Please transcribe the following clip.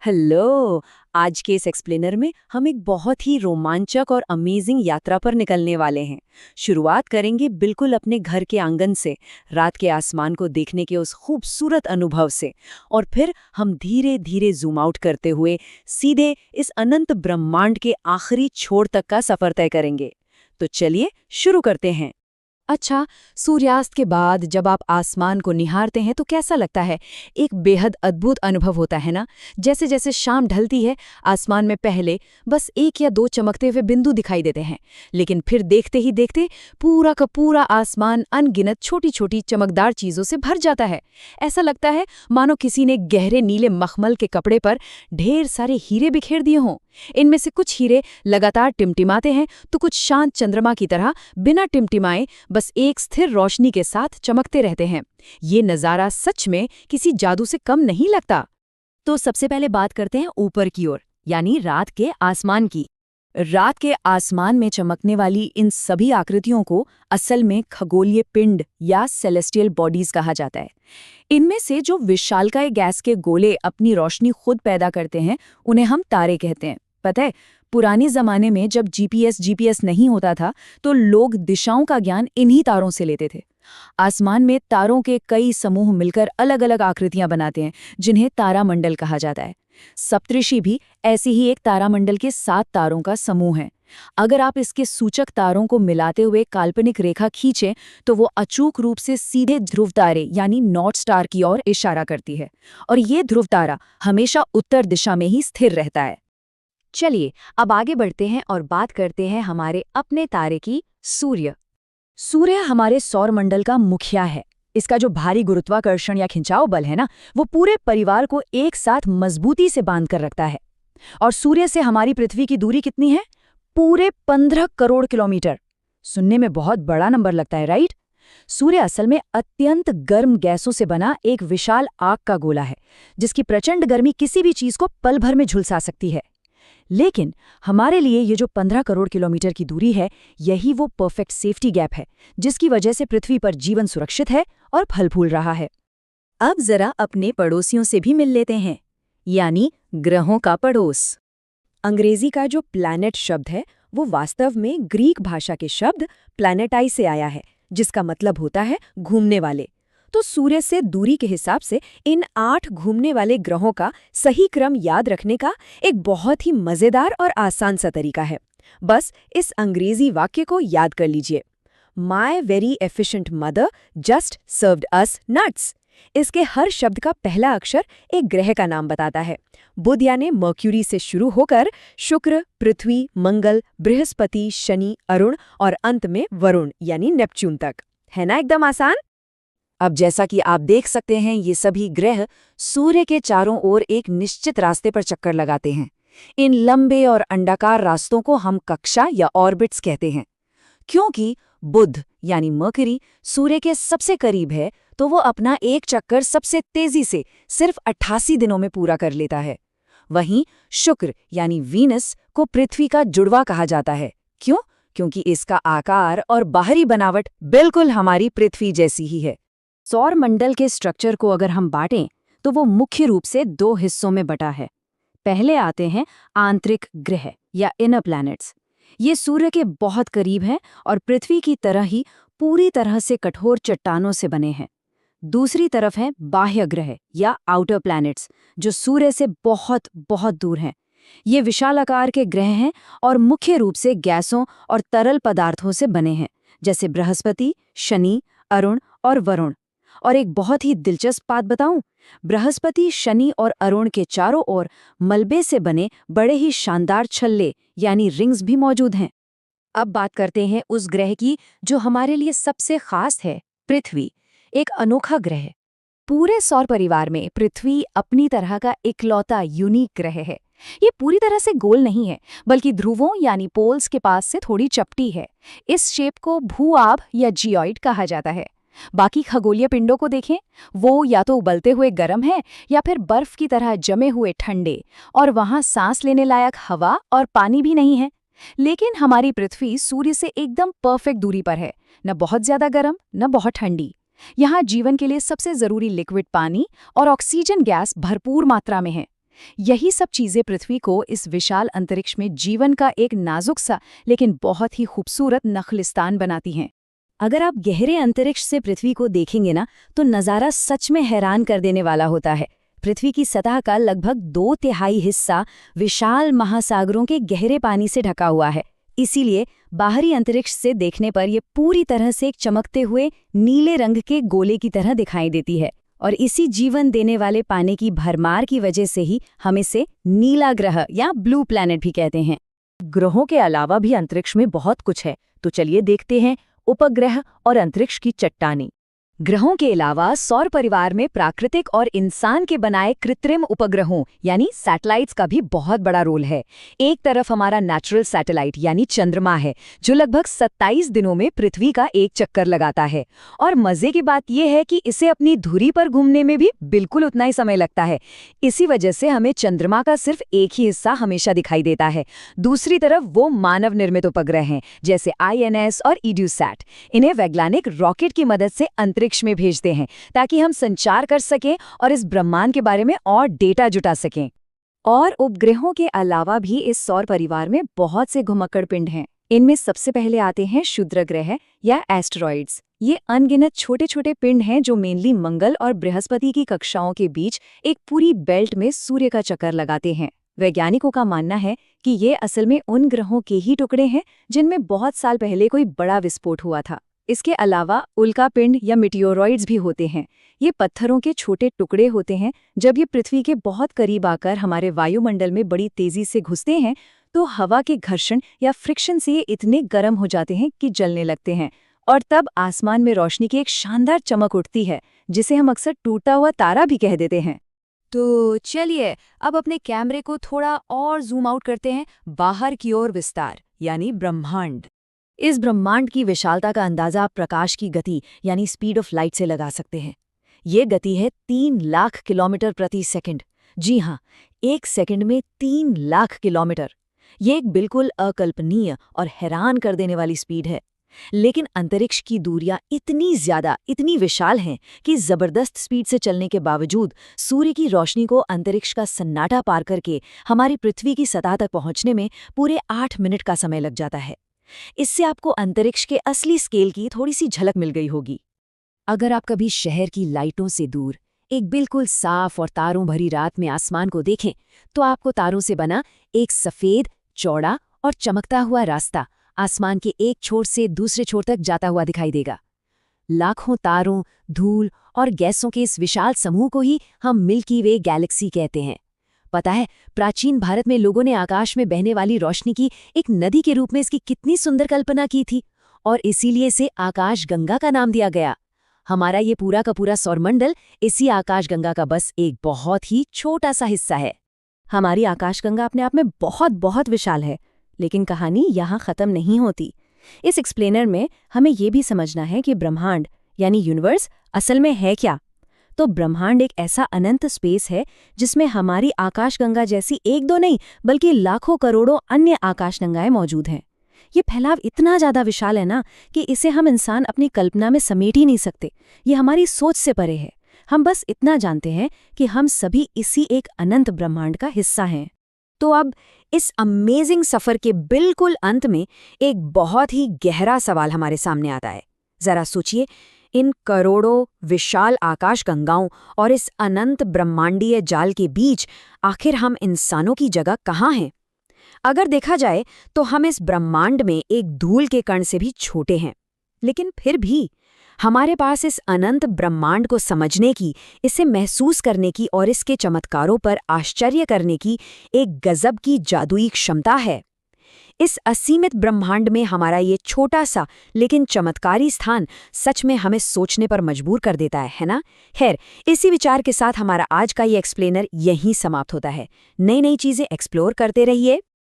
Hello. आज के इस एक्सप्लेनर में हम एक बहुत ही रोमांचक और अमेजिंग यात्रा पर निकलने वाले हैं। शुरुआत करेंगे बिल्कुल अपने घर के आंगन से, रात के आसमान को देखने के उस खूबसूरत अनुभव से, और फिर हम धीरे धीरे जूम आउट करते हुए सीधे इस अनंत ब्रह्मांड के आखिरी छोर तक का सफर तय करेंगे। तो चलिए शुरू करते हैं। अच्छा, सूर्यास्त के बाद जब आप आसमान को निहारते हैं तो कैसा लगता है? एक बेहद अद्भुत अनुभव होता है ना? जैसे जैसे शाम ढलती है, आसमान में पहले बस एक या दो चमकते हुए बिंदु दिखाई देते हैं, लेकिन फिर देखते ही देखते पूरा का पूरा आसमान अनगिनत छोटी छोटी चमकदार चीजों से भर जाता है। ऐसा लगता है मानो किसी ने गहरे नीले मखमल के कपड़े पर ढेर सारे हीरे बिखेर दिए हों। इनमें से कुछ हीरे लगातार टिमटिमाते हैं तो कुछ शांत चंद्रमा की तरह बिना टिमटिमाए बस एक स्थिर रोशनी के साथ चमकते रहते हैं। ये नज़ारा सच में किसी जादू से कम नहीं लगता। तो सबसे पहले बात करते हैं ऊपर की ओर, यानी रात के आसमान की। रात के आसमान में चमकने वाली इन सभी आकृतियों को असल में खगोलीय पिंड या सेलेस्टियल बॉडीज कहा जाता है। इनमें से जो विशालकाय गैस के गोले अपनी रोशनी खुद पैदा करते हैं, उन्हें हम तारे कहते हैं। पता है, पुराने जमाने में जब जीपीएस नहीं होता था तो लोग दिशाओं का ज्ञान इन्हीं तारों से लेते थे। आसमान में तारों के कई समूह मिलकर अलग अलग आकृतियां बनाते हैं, जिन्हें तारामंडल कहा जाता है। सप्तऋषि भी ऐसे ही एक तारामंडल के 7 तारों का समूह है। अगर आप इसके सूचक तारों को मिलाते हुए काल्पनिक रेखा खींचें तो वो अचूक रूप से सीधे ध्रुव तारे यानी नॉर्थ स्टार की ओर इशारा करती है, और ये ध्रुव तारा हमेशा उत्तर दिशा में ही स्थिर रहता है। चलिए अब आगे बढ़ते हैं और बात करते हैं हमारे अपने तारे की, सूर्य। सूर्य हमारे सौरमंडल का मुखिया है। इसका जो भारी गुरुत्वाकर्षण या खिंचाव बल है ना, वो पूरे परिवार को एक साथ मजबूती से बांध कर रखता है। और सूर्य से हमारी पृथ्वी की दूरी कितनी है? पूरे 15 करोड़ किलोमीटर। सुनने में बहुत बड़ा नंबर लगता है, राइट? सूर्य असल में अत्यंत गर्म गैसों से बना एक विशाल आग का गोला है, जिसकी प्रचंड गर्मी किसी भी चीज को पल भर में झुलसा सकती है। लेकिन हमारे लिए ये जो 15 करोड़ किलोमीटर की दूरी है, यही वो परफेक्ट सेफ्टी गैप है, जिसकी वजह से पृथ्वी पर जीवन सुरक्षित है और फल फूल रहा है। अब जरा अपने पड़ोसियों से भी मिल लेते हैं, यानी ग्रहों का पड़ोस। अंग्रेजी का जो प्लैनेट शब्द है, वो वास्तव में ग्रीक भाषा के शब्द प्लैनेटाई से आया है, जिसका मतलब होता है घूमने वाले। तो सूर्य से दूरी के हिसाब से इन 8 घूमने वाले ग्रहों का सही क्रम याद रखने का एक बहुत ही मजेदार और आसान सा तरीका है। बस इस अंग्रेजी वाक्य को याद कर लीजिए, my very efficient mother just served us nuts. इसके हर शब्द का पहला अक्षर एक ग्रह का नाम बताता है। बुध यानी मर्क्यूरी से शुरू होकर शुक्र, पृथ्वी, मंगल, बृहस्पति, शनि, अरुण और अंत में वरुण यानी नेपच्यून तक। है ना एकदम आसान? अब जैसा कि आप देख सकते हैं, ये सभी ग्रह सूर्य के चारों ओर एक निश्चित रास्ते पर चक्कर लगाते हैं। इन लंबे और अंडाकार रास्तों को हम कक्षा या ऑर्बिट्स कहते हैं। क्योंकि बुध यानी मर्क्यूरी सूर्य के सबसे करीब है, तो वो अपना एक चक्कर सबसे तेजी से सिर्फ 88 दिनों में पूरा कर लेता है। वहीं शुक्र यानी वीनस को पृथ्वी का जुड़वा कहा जाता है। क्यों? क्योंकि इसका आकार और बाहरी बनावट बिल्कुल हमारी पृथ्वी जैसी ही है। सौरमंडल के स्ट्रक्चर को अगर हम बांटें तो वो मुख्य रूप से 2 हिस्सों में बटा है। पहले आते हैं आंतरिक ग्रह या इनर प्लैनेट्स। ये सूर्य के बहुत करीब हैं और पृथ्वी की तरह ही पूरी तरह से कठोर चट्टानों से बने हैं। दूसरी तरफ हैं बाह्य ग्रह या आउटर प्लैनेट्स, जो सूर्य से बहुत बहुत दूर हैं। ये विशाल आकार के ग्रह हैं और मुख्य रूप से गैसों और तरल पदार्थों से बने हैं, जैसे बृहस्पति, शनि, अरुण और वरुण। और एक बहुत ही दिलचस्प बात बताऊं, बृहस्पति, शनि और अरुण के चारों ओर मलबे से बने बड़े ही शानदार छल्ले यानी रिंग्स भी मौजूद हैं। अब बात करते हैं उस ग्रह की जो हमारे लिए सबसे खास है, पृथ्वी। एक अनोखा ग्रह। पूरे सौर परिवार में पृथ्वी अपनी तरह का इकलौता यूनिक ग्रह है। ये पूरी तरह से गोल नहीं है, बल्कि ध्रुवों यानी पोल्स के पास से थोड़ी चपटी है। इस शेप को भू-आभ या जियोइड कहा जाता है। बाकी खगोलीय पिंडों को देखें, वो या तो उबलते हुए गर्म है या फिर बर्फ की तरह जमे हुए ठंडे, और वहां सांस लेने लायक हवा और पानी भी नहीं है। लेकिन हमारी पृथ्वी सूर्य से एकदम परफेक्ट दूरी पर है, न बहुत ज्यादा गर्म न बहुत ठंडी। यहाँ जीवन के लिए सबसे जरूरी लिक्विड पानी और ऑक्सीजन गैस भरपूर मात्रा में है। यही सब चीजें पृथ्वी को इस विशाल अंतरिक्ष में जीवन का एक नाजुक सा लेकिन बहुत ही खूबसूरत नखलिस्तान बनाती हैं। अगर आप गहरे अंतरिक्ष से पृथ्वी को देखेंगे ना, तो नज़ारा सच में हैरान कर देने वाला होता है। पृथ्वी की सतह का लगभग 2/3 हिस्सा विशाल महासागरों के गहरे पानी से ढका हुआ है। इसीलिए बाहरी अंतरिक्ष से देखने पर यह पूरी तरह से एक चमकते हुए नीले रंग के गोले की तरह दिखाई देती है। और इसी जीवन देने वाले पानी की भरमार की वजह से ही हम इसे नीला ग्रह या ब्लू प्लैनेट भी कहते हैं। ग्रहों के अलावा भी अंतरिक्ष में बहुत कुछ है, तो चलिए देखते हैं उपग्रह और अंतरिक्ष की चट्टानें। ग्रहों के अलावा सौर परिवार में प्राकृतिक और इंसान के बनाए कृत्रिम उपग्रहों यानी सैटेलाइट्स का भी बहुत बड़ा रोल है। एक तरफ हमारा नेचुरल सैटेलाइट यानी चंद्रमा है, जो लगभग 27 दिनों में पृथ्वी का एक चक्कर लगाता है। और मजे की बात यह है कि इसे अपनी धुरी पर घूमने में भी बिल्कुल उतना ही समय लगता है। इसी वजह से हमें चंद्रमा का सिर्फ एक ही हिस्सा हमेशा दिखाई देता है। दूसरी तरफ वो मानव निर्मित उपग्रह हैं, जैसे INS और EDUSAT। इन्हें वैज्ञानिक रॉकेट की मदद से अंतरिक्ष में भेजते हैं ताकि हम संचार कर सकें और इस ब्रह्मांड के बारे में और डेटा जुटा सकें। और उपग्रहों के अलावा भी इस सौर परिवार में बहुत से घुमक्कड़ पिंड हैं। इनमें सबसे पहले आते हैं क्षुद्र ग्रह या एस्टेरॉइड्स। ये अनगिनत छोटे छोटे पिंड हैं जो मेनली मंगल और बृहस्पति की कक्षाओं के बीच एक पूरी बेल्ट में सूर्य का चक्कर लगाते हैं। वैज्ञानिकों का मानना है कि ये असल में उन ग्रहों के ही टुकड़े हैं जिनमें बहुत साल पहले कोई बड़ा विस्फोट हुआ था। इसके अलावा उल्कापिंड या मिटियोरॉइड्स भी होते हैं। ये पत्थरों के छोटे टुकड़े होते हैं। जब ये पृथ्वी के बहुत करीब आकर हमारे वायुमंडल में बड़ी तेजी से घुसते हैं तो हवा के घर्षण या फ्रिक्शन से ये इतने गर्म हो जाते हैं कि जलने लगते हैं, और तब आसमान में रोशनी की एक शानदार चमक उठती है, जिसे हम अक्सर टूटा हुआ तारा भी कह देते हैं। तो चलिए अब अपने कैमरे को थोड़ा और जूम आउट करते हैं बाहर की ओर, विस्तार यानी ब्रह्मांड। इस ब्रह्मांड की विशालता का अंदाजा आप प्रकाश की गति यानी स्पीड ऑफ लाइट से लगा सकते हैं। ये गति है 3 लाख किलोमीटर प्रति सेकंड। जी हाँ, एक सेकंड में 3 लाख किलोमीटर। ये एक बिल्कुल अकल्पनीय और हैरान कर देने वाली स्पीड है। लेकिन अंतरिक्ष की दूरियां इतनी ज्यादा, इतनी विशाल हैं कि जबरदस्त स्पीड से चलने के बावजूद सूर्य की रोशनी को अंतरिक्ष का सन्नाटा पार करके हमारी पृथ्वी की सतह तक पहुंचने में पूरे 8 मिनट का समय लग जाता है। इससे आपको अंतरिक्ष के असली स्केल की थोड़ी सी झलक मिल गई होगी। अगर आप कभी शहर की लाइटों से दूर एक बिल्कुल साफ और तारों भरी रात में आसमान को देखें, तो आपको तारों से बना एक सफेद, चौड़ा और चमकता हुआ रास्ता आसमान के एक छोर से दूसरे छोर तक जाता हुआ दिखाई देगा। लाखों तारों, धूल और गैसों के इस विशाल समूह को ही हम मिल्की वे गैलेक्सी कहते हैं। पता है, प्राचीन भारत में लोगों ने आकाश में बहने वाली रोशनी की एक नदी के रूप में इसकी कितनी सुंदर कल्पना की थी, और इसीलिए इसे आकाशगंगा का नाम दिया गया। हमारा ये पूरा का पूरा सौरमंडल इसी आकाशगंगा का बस एक बहुत ही छोटा सा हिस्सा है। हमारी आकाशगंगा अपने आप में बहुत बहुत विशाल है, लेकिन कहानी यहाँ खत्म नहीं होती। इस एक्सप्लेनर में हमें ये भी समझना है कि ब्रह्मांड यानी यूनिवर्स असल में है क्या। तो ब्रह्मांड एक ऐसा अनंत स्पेस है जिसमें हमारी आकाशगंगा जैसी एक दो नहीं बल्कि लाखों करोड़ों अन्य आकाशगंगाएं मौजूद हैं। ये फैलाव इतना ज़्यादा विशाल है ना कि इसे हम इंसान अपनी कल्पना में समेट ही नहीं सकते। ये हमारी सोच से परे है। हम बस इतना जानते हैं कि हम सभी इसी एक अनंत ब्रह्मांड का हिस्सा हैं। तो अब इस अमेजिंग सफ़र के बिल्कुल अंत में एक बहुत ही गहरा सवाल हमारे सामने आता है। ज़रा सोचिए, इन करोड़ों विशाल आकाशगंगाओं और इस अनंत ब्रह्मांडीय जाल के बीच आखिर हम इंसानों की जगह कहाँ हैं? अगर देखा जाए तो हम इस ब्रह्मांड में एक धूल के कण से भी छोटे हैं, लेकिन फिर भी हमारे पास इस अनंत ब्रह्मांड को समझने की, इसे महसूस करने की और इसके चमत्कारों पर आश्चर्य करने की एक गजब की जादुई क्षमता है। इस असीमित ब्रह्मांड में हमारा ये छोटा सा लेकिन चमत्कारी स्थान सच में हमें सोचने पर मजबूर कर देता है ना? खैर, इसी विचार के साथ हमारा आज का ये एक्सप्लेनर यहीं समाप्त होता है। नई नई चीजें एक्सप्लोर करते रहिए।